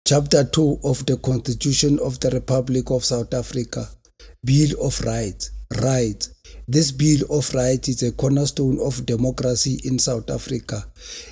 Chapter 2 of the Constitution of the Republic of South Africa, Bill of Rights. Rights. This Bill of Rights is a cornerstone of democracy in South Africa.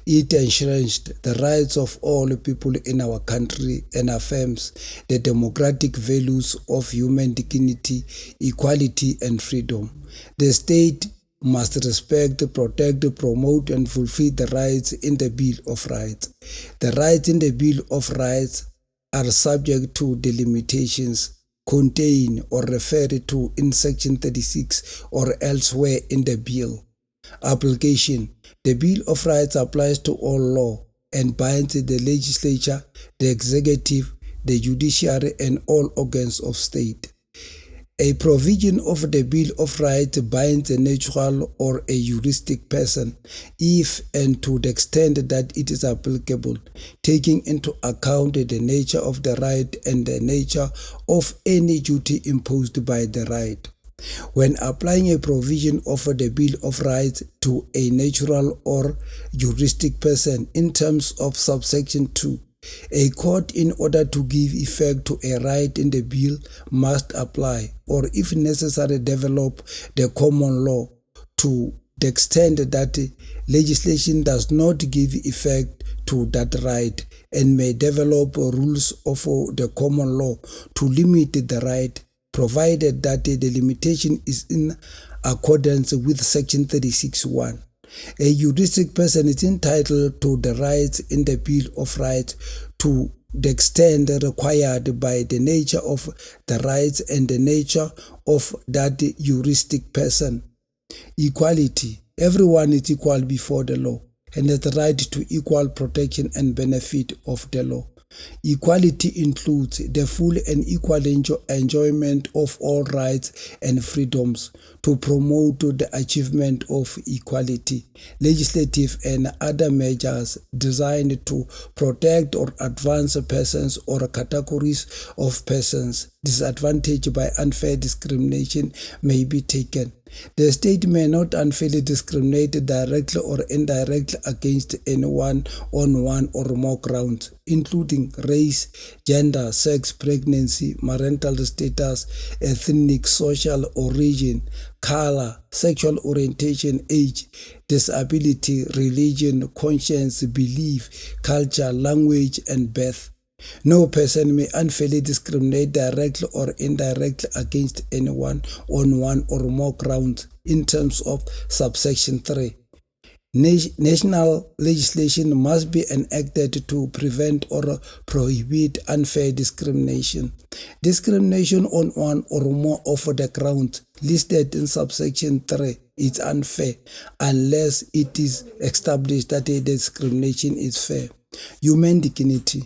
It ensures the rights of all people in our country and affirms the democratic values of human dignity, equality, and freedom. The state must respect, protect, promote, and fulfill the rights in the Bill of Rights. The rights in the Bill of Rights are subject to the limitations contained or referred to in Section 36 or elsewhere in the Bill. Application. The Bill of Rights applies to all law and binds the legislature, the executive, the judiciary, and all organs of state. A provision of the Bill of Rights binds a natural or a juristic person if and to the extent that it is applicable, taking into account the nature of the right and the nature of any duty imposed by the right. When applying a provision of the Bill of Rights to a natural or juristic person in terms of subsection 2, a court, in order to give effect to a right in the bill, must apply, or if necessary, develop the common law to the extent that legislation does not give effect to that right, and may develop rules of the common law to limit the right, provided that the limitation is in accordance with Section 36(1). A juristic person is entitled to the rights in the Bill of Rights to the extent required by the nature of the rights and the nature of that juristic person. Equality. Everyone is equal before the law and has the right to equal protection and benefit of the law. Equality includes the full and equal enjoyment of all rights and freedoms to promote the achievement of equality, legislative and other measures designed to protect or advance persons or categories of persons disadvantaged by unfair discrimination may be taken. The state may not unfairly discriminate directly or indirectly against anyone on one or more grounds, including race, gender, sex, pregnancy, marital status, ethnic, social origin, color, sexual orientation, age, disability, religion, conscience, belief, culture, language, and birth. No person may unfairly discriminate directly or indirectly against anyone on one or more grounds in terms of subsection 3. National legislation must be enacted to prevent or prohibit unfair discrimination. Discrimination on one or more of the grounds listed in subsection 3 is unfair unless it is established that the discrimination is fair. Human dignity.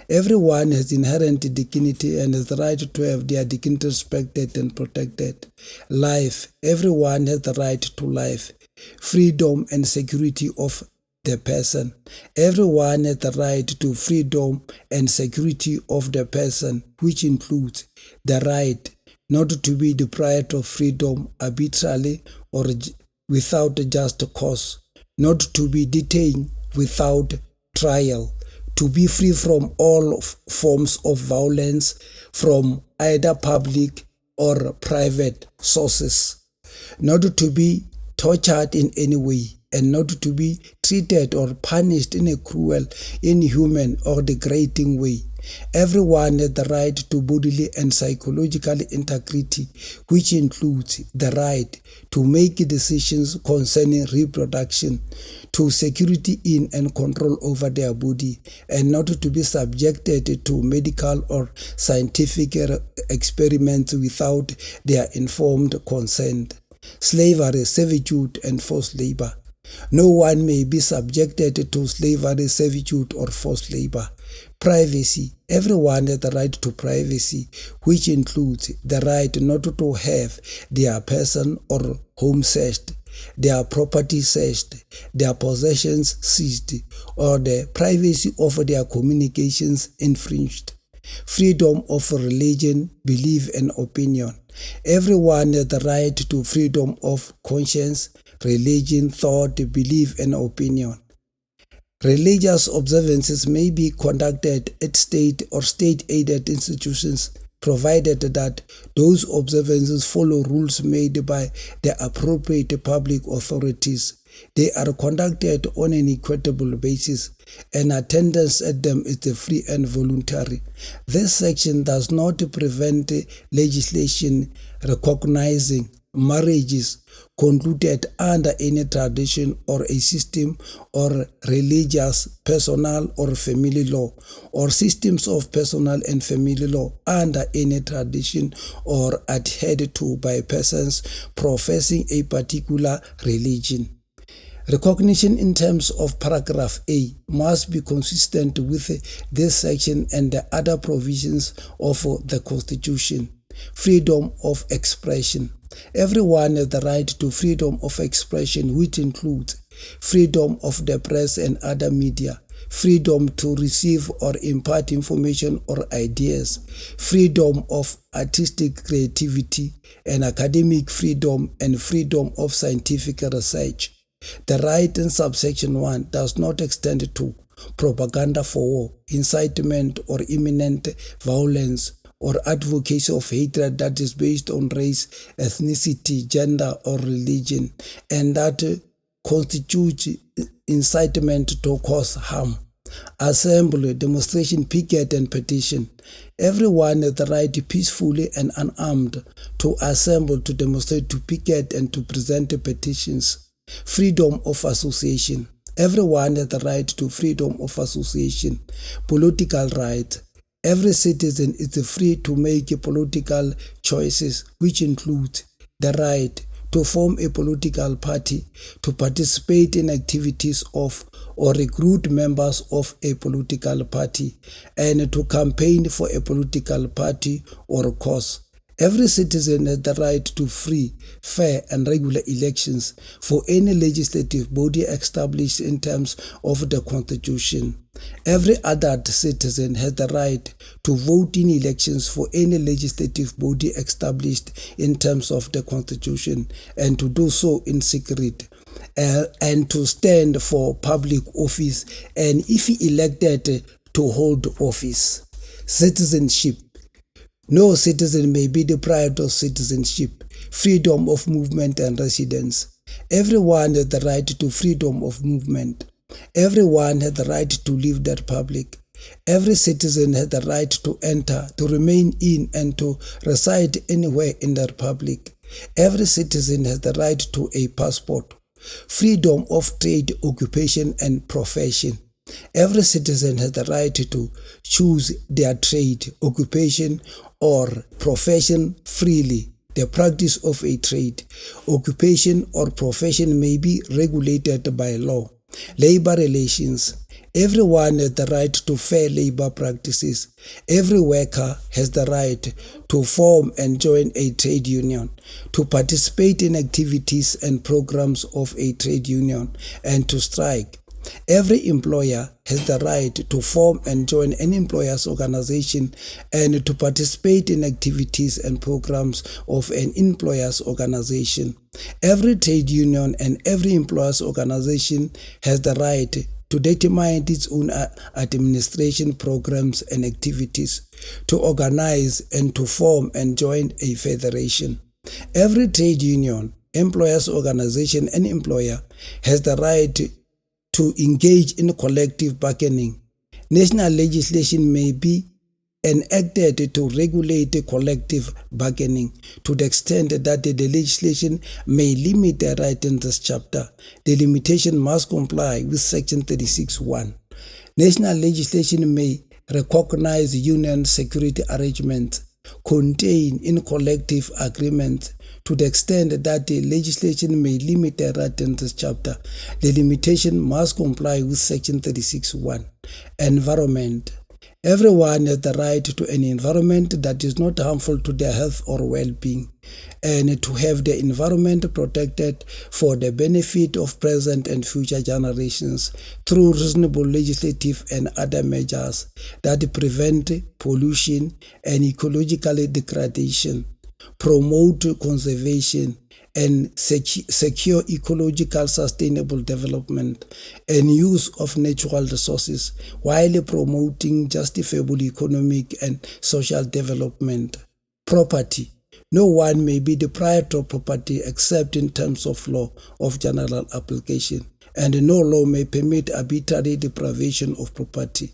Everyone has inherent dignity and has the right to have their dignity respected and protected. Life. Everyone has the right to life, freedom and security of the person. Everyone has the right to freedom and security of the person, which includes the right not to be deprived of freedom arbitrarily or without just cause, not to be detained without trial, to be free from all forms of violence from either public or private sources, not to be tortured in any way, and not to be treated or punished in a cruel, inhuman, or degrading way. Everyone has the right to bodily and psychological integrity, which includes the right to make decisions concerning reproduction, to security in and control over their body, and not to be subjected to medical or scientific experiments without their informed consent. Slavery, servitude, and forced labor. No one may be subjected to slavery, servitude, or forced labor. Privacy. Everyone has the right to privacy, which includes the right not to have their person or home searched, their property searched, their possessions seized, or the privacy of their communications infringed. Freedom of religion, belief, and opinion. Everyone has the right to freedom of conscience, religion, thought, belief, and opinion. Religious observances may be conducted at state or state-aided institutions, provided that those observances follow rules made by the appropriate public authorities. They are conducted on an equitable basis, and attendance at them is free and voluntary. This section does not prevent legislation recognizing marriages concluded under any tradition or a system or religious, personal or family law, or systems of personal and family law under any tradition or adhered to by persons professing a particular religion. Recognition in terms of paragraph A must be consistent with this section and the other provisions of the Constitution. Freedom of expression. Everyone has the right to freedom of expression, which includes freedom of the press and other media, freedom to receive or impart information or ideas, freedom of artistic creativity and academic freedom, and freedom of scientific research. The right in subsection 1 does not extend to propaganda for war, incitement or imminent violence, or advocacy of hatred that is based on race, ethnicity, gender, or religion, and that constitutes incitement to cause harm. Assembly, demonstration, picket, and petition. Everyone has the right peacefully and unarmed to assemble, to demonstrate, to picket, and to present petitions. Freedom of association. Everyone has the right to freedom of association. Political rights. Every citizen is free to make political choices, which include the right to form a political party, to participate in activities of or recruit members of a political party, and to campaign for a political party or cause. Every citizen has the right to free, fair, and regular elections for any legislative body established in terms of the Constitution. Every adult citizen has the right to vote in elections for any legislative body established in terms of the Constitution, and to do so in secret, and to stand for public office, and if elected, to hold office. Citizenship. No citizen may be deprived of citizenship, freedom of movement and residence. Everyone has the right to freedom of movement. Everyone has the right to leave the republic. Every citizen has the right to enter, to remain in, and to reside anywhere in the republic. Every citizen has the right to a passport. Freedom of trade, occupation, and profession. Every citizen has the right to choose their trade, occupation, or profession freely. The practice of a trade, occupation, or profession may be regulated by law. Labor relations. Everyone has the right to fair labor practices. Every worker has the right to form and join a trade union, to participate in activities and programs of a trade union, and to strike. Every employer has the right to form and join an employers' organization and to participate in activities and programs of an employers' organization. Every trade union and every employers' organization has the right to determine its own administration programs and activities, to organize and to form and join a federation. Every trade union, employers' organization, and employer has the right to engage in collective bargaining. National legislation may be enacted to regulate collective bargaining to the extent that the legislation may limit the right in this chapter. The limitation must comply with Section 36(1). National legislation may recognize union security arrangements contained in collective agreements to the extent that the legislation may limit the right in this chapter. The limitation must comply with Section 36(1). Environment. Everyone has the right to an environment that is not harmful to their health or well-being, and to have the environment protected for the benefit of present and future generations through reasonable legislative and other measures that prevent pollution and ecological degradation, promote conservation, and secure ecological sustainable development and use of natural resources while promoting justifiable economic and social development. Property. No one may be deprived of property except in terms of law of general application, and no law may permit arbitrary deprivation of property.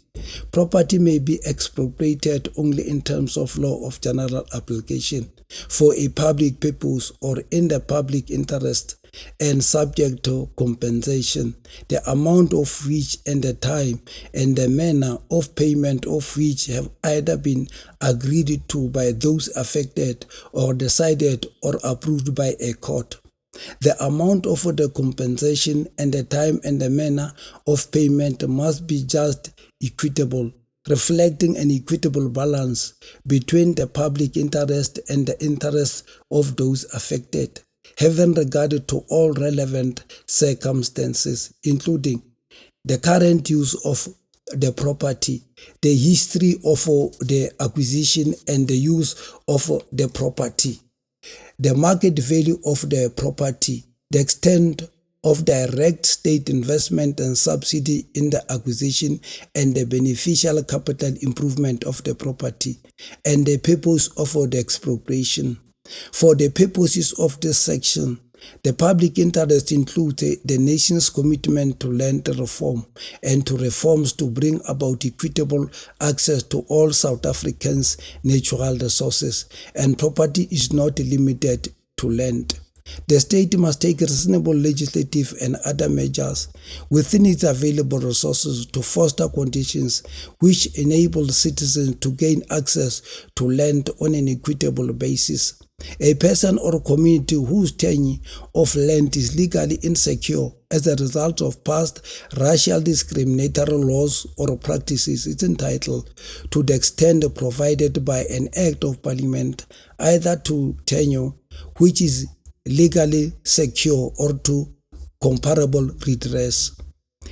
Property may be expropriated only in terms of law of general application for a public purpose or in the public interest and subject to compensation, the amount of which and the time and the manner of payment of which have either been agreed to by those affected or decided or approved by a court. The amount of the compensation and the time and the manner of payment must be just equitable, reflecting an equitable balance between the public interest and the interests of those affected, having regard to all relevant circumstances, including the current use of the property, the history of the acquisition and the use of the property, the market value of the property, the extent of direct state investment and subsidy in the acquisition and the beneficial capital improvement of the property, and the purpose of the expropriation. For the purposes of this section, the public interest includes the nation's commitment to land reform and to reforms to bring about equitable access to all South Africans' natural resources, and property is not limited to land. The state must take reasonable legislative and other measures within its available resources to foster conditions which enable citizens to gain access to land on an equitable basis. A person or community whose tenure of land is legally insecure as a result of past racial discriminatory laws or practices is entitled, to the extent provided by an act of parliament, either to tenure which is legally secure or to comparable redress.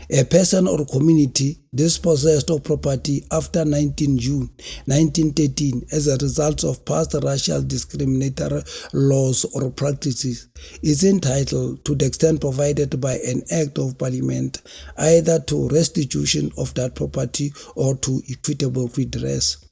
A person or community dispossessed of property after 19 June 1913 as a result of past racial discriminatory laws or practices is entitled, to the extent provided by an act of parliament, either to restitution of that property or to equitable redress.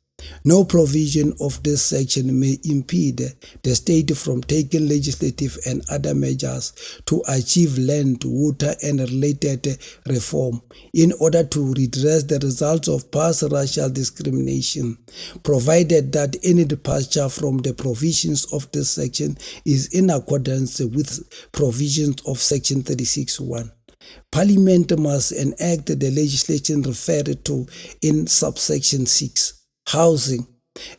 No provision of this section may impede the state from taking legislative and other measures to achieve land, water, and related reform in order to redress the results of past racial discrimination, provided that any departure from the provisions of this section is in accordance with provisions of Section 36(1). Parliament must enact the legislation referred to in subsection 6. Housing.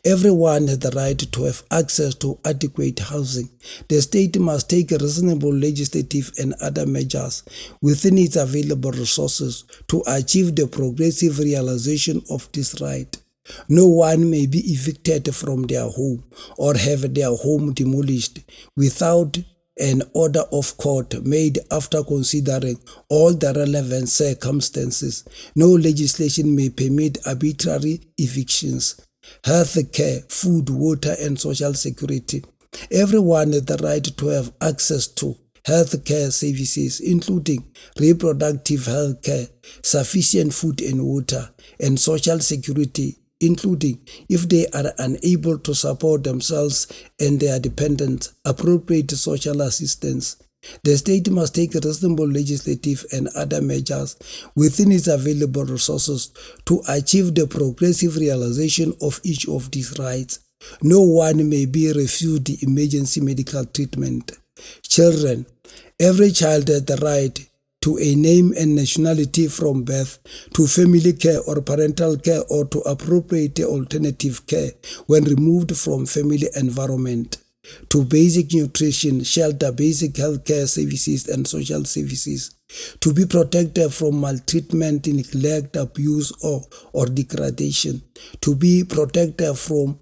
Everyone has the right to have access to adequate housing. The state must take reasonable legislative and other measures within its available resources to achieve the progressive realization of this right. No one may be evicted from their home or have their home demolished without an order of court made after considering all the relevant circumstances. No legislation may permit arbitrary evictions. Health care, food, water, and social security. Everyone has the right to have access to health care services, including reproductive health care, sufficient food and water, and social security, including, if they are unable to support themselves and their dependents, appropriate social assistance. The state must take reasonable legislative and other measures within its available resources to achieve the progressive realization of each of these rights. No one may be refused emergency medical treatment. Children. Every child has the right to a name and nationality from birth, to family care or parental care, or to appropriate alternative care when removed from family environment, to basic nutrition, shelter, basic health care services, and social services, to be protected from maltreatment, neglect, abuse, or degradation, to be protected from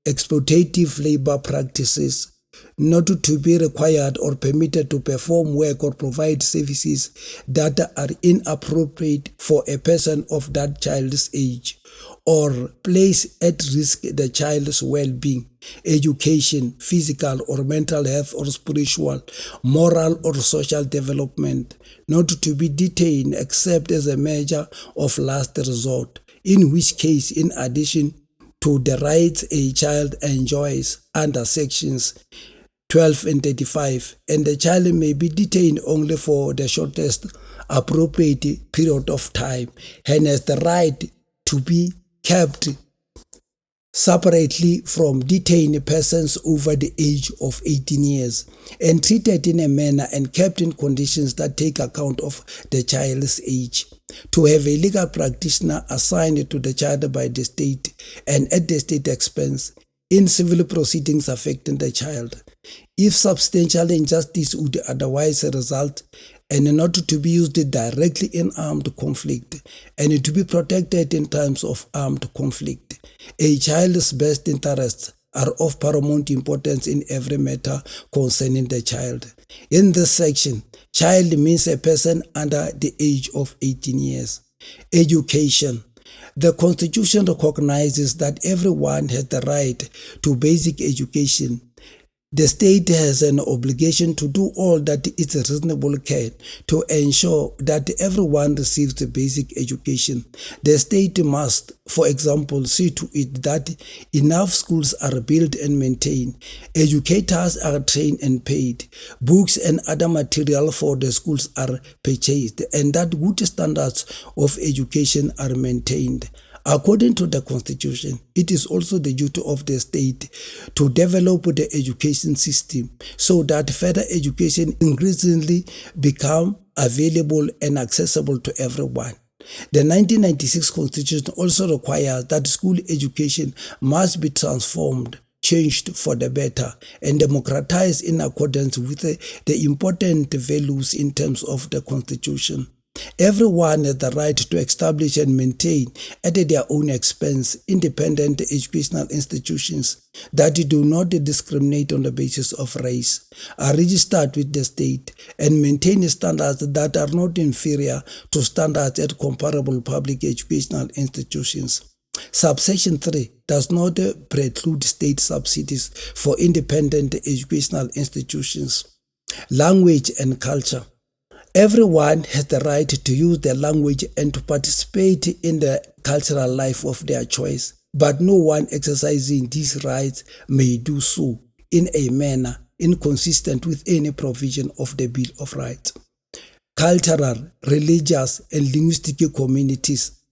exploitative labor practices, not to be required or permitted to perform work or provide services that are inappropriate for a person of that child's age, or place at risk the child's well-being, education, physical or mental health or spiritual, moral or social development, not to be detained except as a measure of last resort, in which case, in addition to the rights a child enjoys under sections 12 and 35, and the child may be detained only for the shortest appropriate period of time, and has the right to be kept separately from detained persons over the age of 18 years and treated in a manner and kept in conditions that take account of the child's age, to have a legal practitioner assigned to the child by the state and at the state expense in civil proceedings affecting the child, if substantial injustice would otherwise result, and not to be used directly in armed conflict, and to be protected in times of armed conflict. A child's best interests are of paramount importance in every matter concerning the child. In this section, child means a person under the age of 18 years. Education. The Constitution recognizes that everyone has the right to basic education. The state has an obligation to do all that it reasonably can to ensure that everyone receives the basic education. The state must, for example, see to it that enough schools are built and maintained, educators are trained and paid, books and other material for the schools are purchased, and that good standards of education are maintained. According to the Constitution, it is also the duty of the state to develop the education system so that further education increasingly become available and accessible to everyone. The 1996 Constitution also requires that school education must be transformed, changed for the better, and democratized in accordance with the important values in terms of the Constitution. Everyone has the right to establish and maintain at their own expense independent educational institutions that do not discriminate on the basis of race, are registered with the state, and maintain standards that are not inferior to standards at comparable public educational institutions. Subsection 3 does not preclude state subsidies for independent educational institutions. Language and culture. Everyone has the right to use their language and to participate in the cultural life of their choice, but no one exercising these rights may do so in a manner inconsistent with any provision of the Bill of Rights. Cultural, religious, and linguistic communities.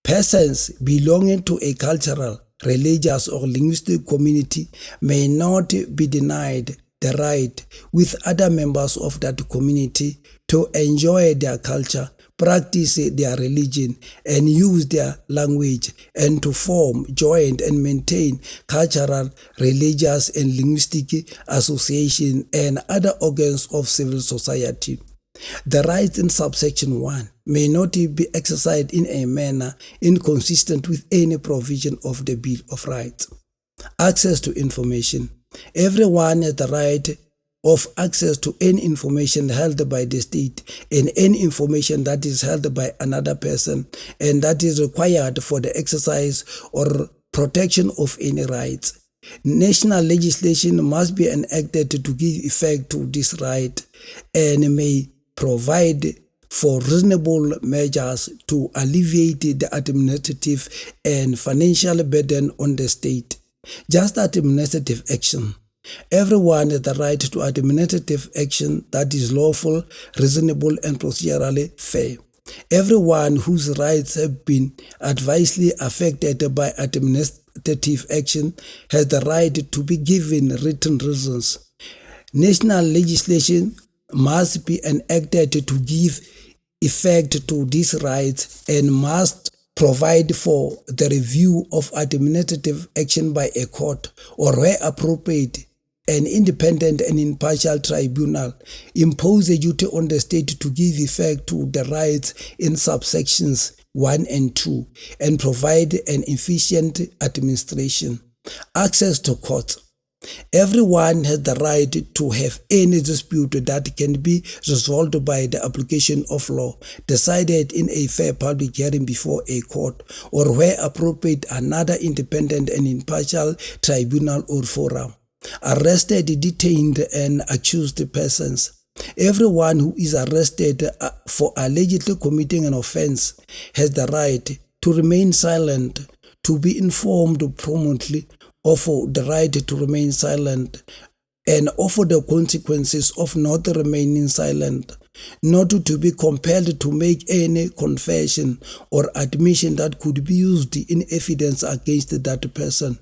Persons belonging to a cultural, religious, or linguistic community may not be denied the right, with other members of that community, to enjoy their culture, practice their religion, and use their language, and to form, join, and maintain cultural, religious, and linguistic associations and other organs of civil society. The rights in subsection 1 may not be exercised in a manner inconsistent with any provision of the Bill of Rights. Access to information. Everyone has the right of access to any information held by the state and any information that is held by another person and that is required for the exercise or protection of any rights. National legislation must be enacted to give effect to this right and may provide for reasonable measures to alleviate the administrative and financial burden on the state. Just administrative action. Everyone has the right to administrative action that is lawful, reasonable, and procedurally fair. Everyone whose rights have been adversely affected by administrative action has the right to be given written reasons. National legislation must be enacted to give effect to these rights and must provide for the review of administrative action by a court or, where appropriate, an independent and impartial tribunal, impose a duty on the state to give effect to the rights in subsections 1 and 2 and provide an efficient administration. Access to courts. Everyone has the right to have any dispute that can be resolved by the application of law, decided in a fair public hearing before a court, or where appropriate another independent and impartial tribunal or forum. Arrested, detained, and accused persons. Everyone who is arrested for allegedly committing an offense has the right to remain silent, to be informed promptly, offer the right to remain silent, and offer the consequences of not remaining silent, not to be compelled to make any confession or admission that could be used in evidence against that person,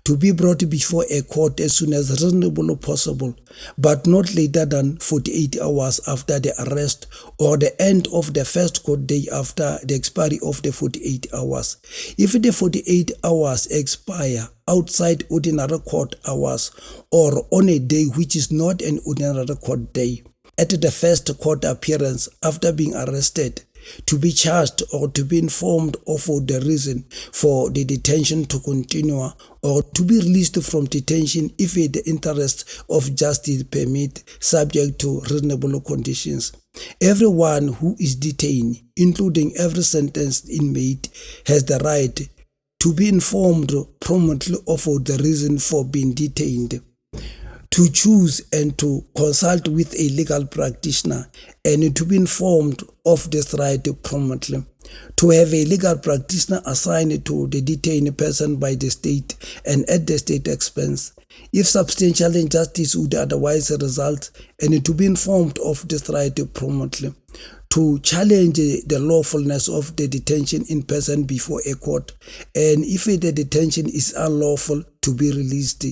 to be brought before a court as soon as reasonably possible, but not later than 48 hours after the arrest or the end of the first court day after the expiry of the 48 hours. If the 48 hours expire outside ordinary court hours or on a day which is not an ordinary court day, at the first court appearance after being arrested, to be charged or to be informed of the reason for the detention to continue, or to be released from detention if the interests of justice permit, subject to reasonable conditions. Everyone who is detained, including every sentenced inmate, has the right to be informed promptly of the reason for being detained, to choose and to consult with a legal practitioner, and to be informed of this right promptly, to have a legal practitioner assigned to the detained person by the state and at the state expense, if substantial injustice would otherwise result, and to be informed of this right promptly, to challenge the lawfulness of the detention in person before a court, and if the detention is unlawful, to be released,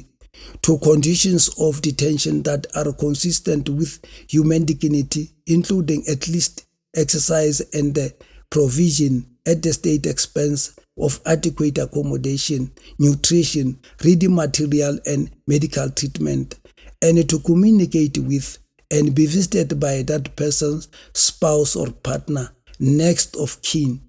to conditions of detention that are consistent with human dignity, including at least exercise and the provision at the state expense of adequate accommodation, nutrition, reading material, and medical treatment, and to communicate with and be visited by that person's spouse or partner, next of kin,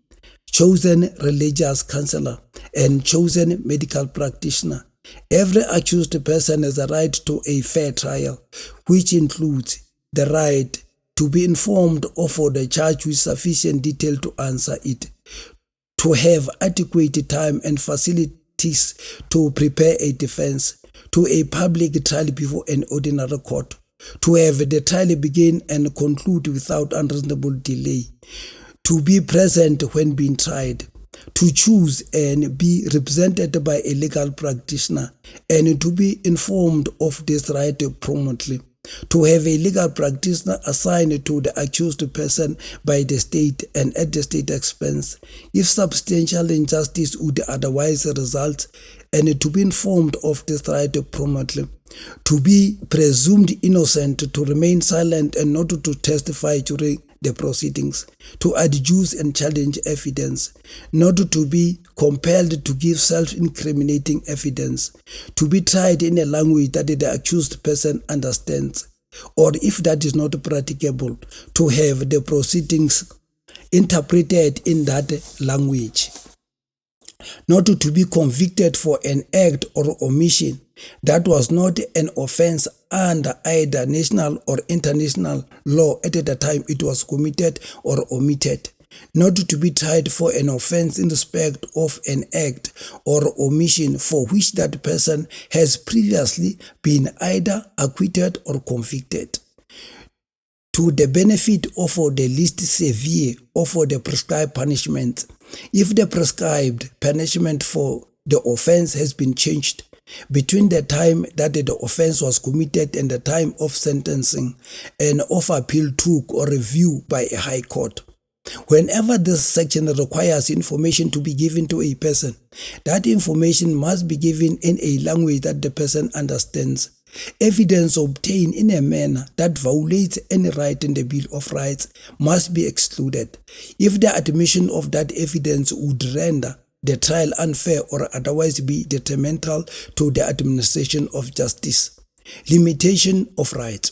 chosen religious counselor, and chosen medical practitioner. Every accused person has a right to a fair trial, which includes the right to be informed of the charge with sufficient detail to answer it, to have adequate time and facilities to prepare a defense, to a public trial before an ordinary court, to have the trial begin and conclude without unreasonable delay, to be present when being tried, to choose and be represented by a legal practitioner, and to be informed of this right promptly, to have a legal practitioner assigned to the accused person by the state and at the state expense, if substantial injustice would otherwise result, and to be informed of this right promptly, to be presumed innocent, to remain silent and not to testify during the proceedings, to adduce and challenge evidence, not to be compelled to give self-incriminating evidence, to be tried in a language that the accused person understands, or if that is not practicable, to have the proceedings interpreted in that language, not to be convicted for an act or omission that was not an offense under either national or international law at the time it was committed or omitted, not to be tried for an offense in respect of an act or omission for which that person has previously been either acquitted or convicted, to the benefit of the least severe of the prescribed punishment, if the prescribed punishment for the offense has been changed between the time that the offense was committed and the time of sentencing and of appeal took or review by a high court. Whenever this section requires information to be given to a person, that information must be given in a language that the person understands. Evidence obtained in a manner that violates any right in the Bill of Rights must be excluded. If the admission of that evidence would render the trial unfair or otherwise be detrimental to the administration of justice. Limitation of rights.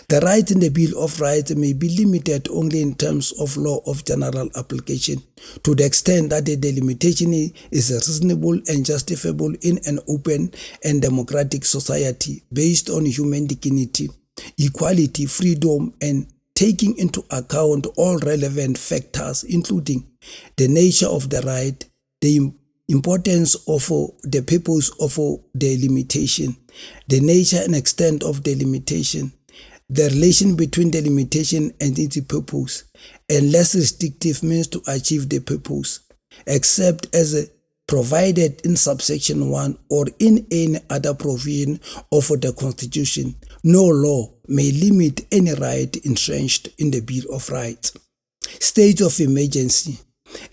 The rights in the Bill of Rights may be limited only in terms of law of general application, to the extent that the delimitation is reasonable and justifiable in an open and democratic society based on human dignity, equality, freedom, and taking into account all relevant factors, including the nature of the right, the importance of the purpose of the limitation, the nature and extent of the limitation, the relation between the limitation and its purpose, and less restrictive means to achieve the purpose, except as provided in subsection 1 or in any other provision of the Constitution. No law may limit any right entrenched in the Bill of Rights. State of emergency.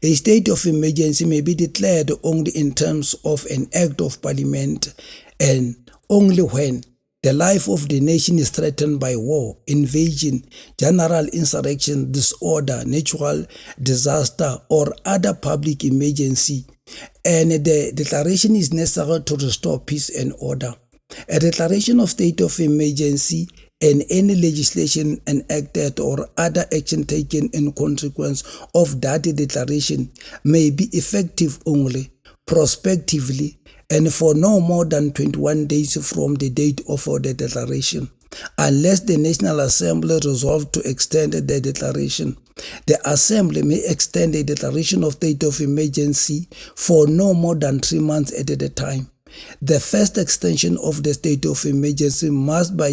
A state of emergency may be declared only in terms of an act of parliament and only when the life of the nation is threatened by war, invasion, general insurrection, disorder, natural disaster, or other public emergency, and the declaration is necessary to restore peace and order. A declaration of state of emergency and any legislation enacted or other action taken in consequence of that declaration may be effective only prospectively and for no more than 21 days from the date of the declaration, unless the National Assembly resolved to extend the declaration. The Assembly may extend a declaration of state of emergency for no more than 3 months at a time. The first extension of the state of emergency must by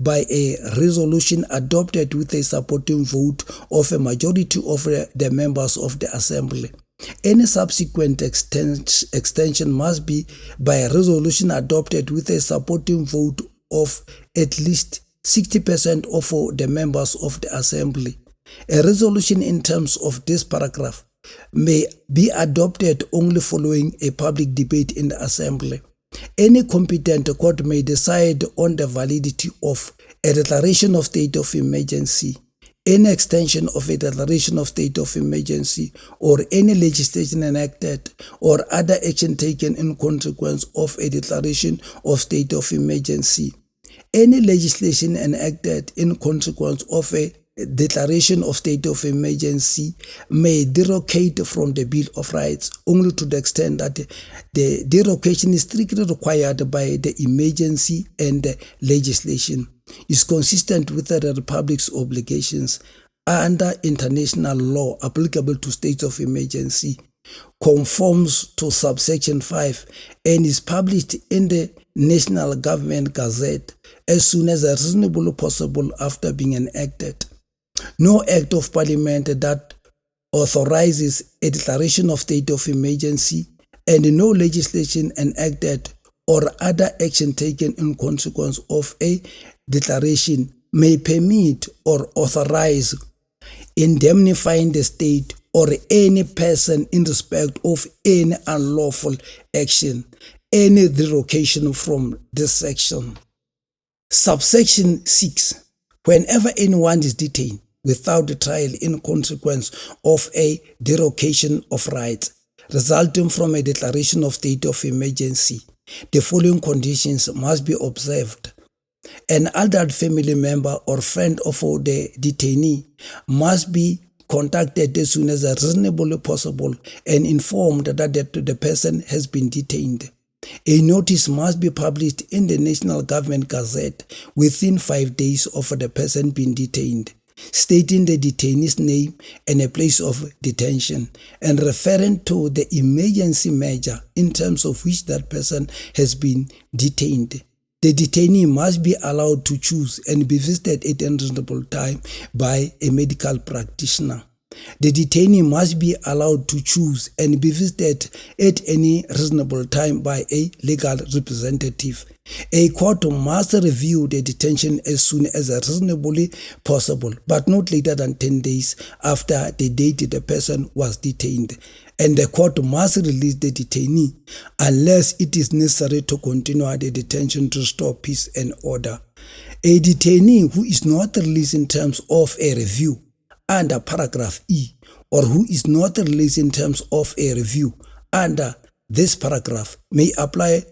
a resolution adopted with a supporting vote of a majority of the members of the Assembly. Any subsequent extension must be by a resolution adopted with a supporting vote of at least 60% of the members of the Assembly. A resolution in terms of this paragraph may be adopted only following a public debate in the Assembly. Any competent court may decide on the validity of a declaration of state of emergency, any extension of a declaration of state of emergency, or any legislation enacted or other action taken in consequence of a declaration of state of emergency. Any legislation enacted in consequence of a declaration of state of emergency may derogate from the Bill of Rights only to the extent that the derogation is strictly required by the emergency and the legislation, is consistent with the Republic's obligations under international law applicable to states of emergency, conforms to subsection 5, and is published in the National Government Gazette as soon as reasonably possible after being enacted. No act of parliament that authorizes a declaration of state of emergency and no legislation enacted or other action taken in consequence of a declaration may permit or authorize indemnifying the state or any person in respect of any unlawful action, any derogation from this section. Subsection 6. Whenever anyone is detained without trial in consequence of a derogation of rights resulting from a declaration of state of emergency, the following conditions must be observed. An adult family member or friend of the detainee must be contacted as soon as reasonably possible and informed that the person has been detained. A notice must be published in the National Government Gazette within 5 days of the person being detained, stating the detainee's name and a place of detention, and referring to the emergency measure in terms of which that person has been detained. The detainee must be allowed to choose and be visited at a reasonable time by a medical practitioner. The detainee must be allowed to choose and be visited at any reasonable time by a legal representative. A court must review the detention as soon as reasonably possible, but not later than 10 days after the date the person was detained. And the court must release the detainee unless it is necessary to continue the detention to restore peace and order. A detainee who is not released in terms of a review under paragraph E, or who is not released in terms of a review under this paragraph, may apply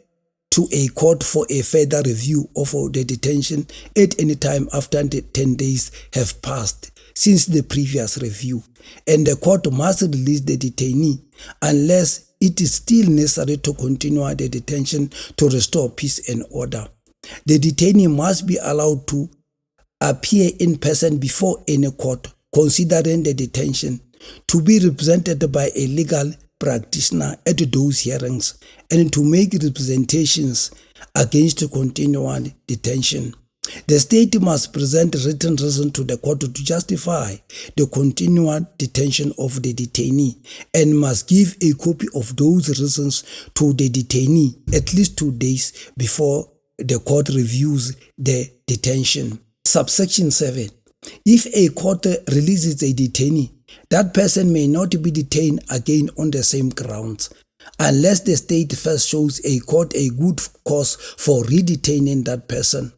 to a court for a further review of the detention at any time after the 10 days have passed since the previous review, and the court must release the detainee unless it is still necessary to continue the detention to restore peace and order. The detainee must be allowed to appear in person before any court considering the detention, to be represented by a legal practitioner at those hearings, and to make representations against continual detention. The state must present written reason to the court to justify the continual detention of the detainee, and must give a copy of those reasons to the detainee at least 2 days before the court reviews the detention. Subsection 7. If a court releases a detainee, that person may not be detained again on the same grounds, unless the state first shows a court a good cause for redetaining that person.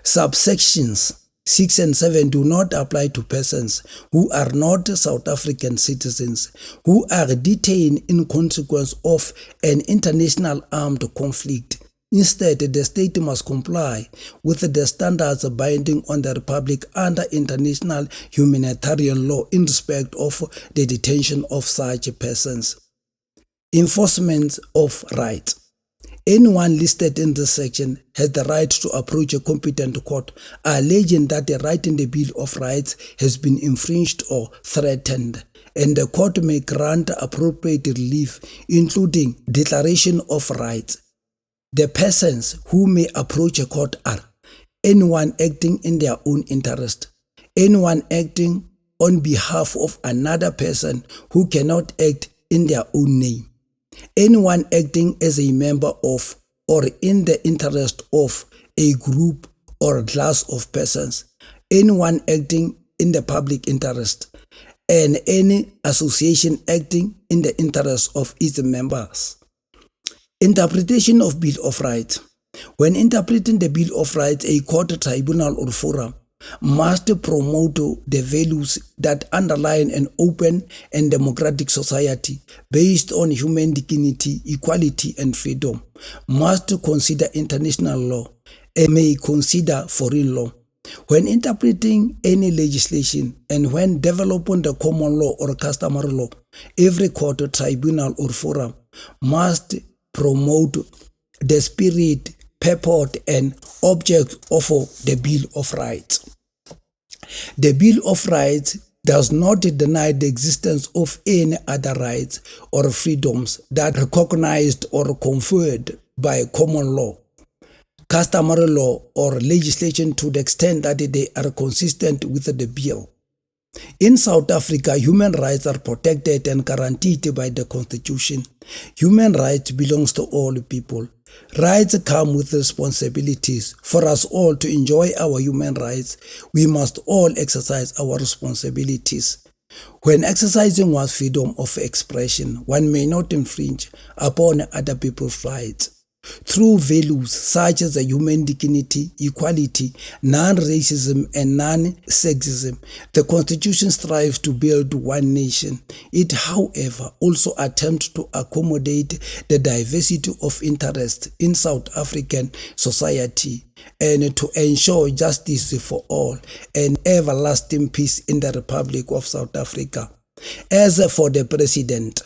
Subsections 6 and 7 do not apply to persons who are not South African citizens who are detained in consequence of an international armed conflict. Instead, the state must comply with the standards binding on the Republic under international humanitarian law in respect of the detention of such persons. Enforcement of rights. Anyone listed in this section has the right to approach a competent court alleging that the right in the Bill of Rights has been infringed or threatened, and the court may grant appropriate relief, including declaration of rights. The persons who may approach a court are anyone acting in their own interest, anyone acting on behalf of another person who cannot act in their own name, anyone acting as a member of or in the interest of a group or class of persons, anyone acting in the public interest, and any association acting in the interest of its members. Interpretation of Bill of Rights. When interpreting the Bill of Rights, a court, tribunal, or forum must promote the values that underlie an open and democratic society based on human dignity, equality, and freedom, must consider international law, and may consider foreign law. When interpreting any legislation and when developing the common law or customary law, every court, tribunal, or forum must promote the spirit, purport, and object of the Bill of Rights. The Bill of Rights does not deny the existence of any other rights or freedoms that are recognized or conferred by common law, customary law, or legislation to the extent that they are consistent with the bill. In South Africa, human rights are protected and guaranteed by the Constitution. Human rights belongs to all people. Rights come with responsibilities. For us all to enjoy our human rights, we must all exercise our responsibilities. When exercising one's freedom of expression, one may not infringe upon other people's rights. Through values such as human dignity, equality, non-racism, and non-sexism, the Constitution strives to build one nation. It, however, also attempts to accommodate the diversity of interests in South African society and to ensure justice for all and everlasting peace in the Republic of South Africa. As for the President,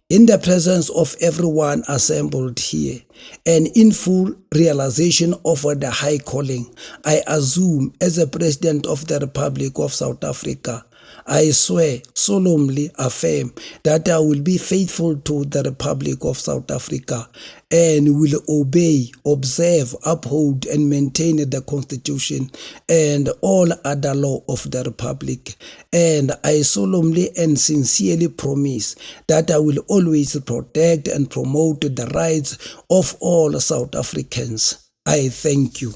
in the presence of everyone assembled here, and in full realization of the high calling, I assume as a President of the Republic of South Africa, I swear, solemnly affirm that I will be faithful to the Republic of South Africa and will obey, observe, uphold, and maintain the Constitution and all other law of the Republic. And I solemnly and sincerely promise that I will always protect and promote the rights of all South Africans. I thank you.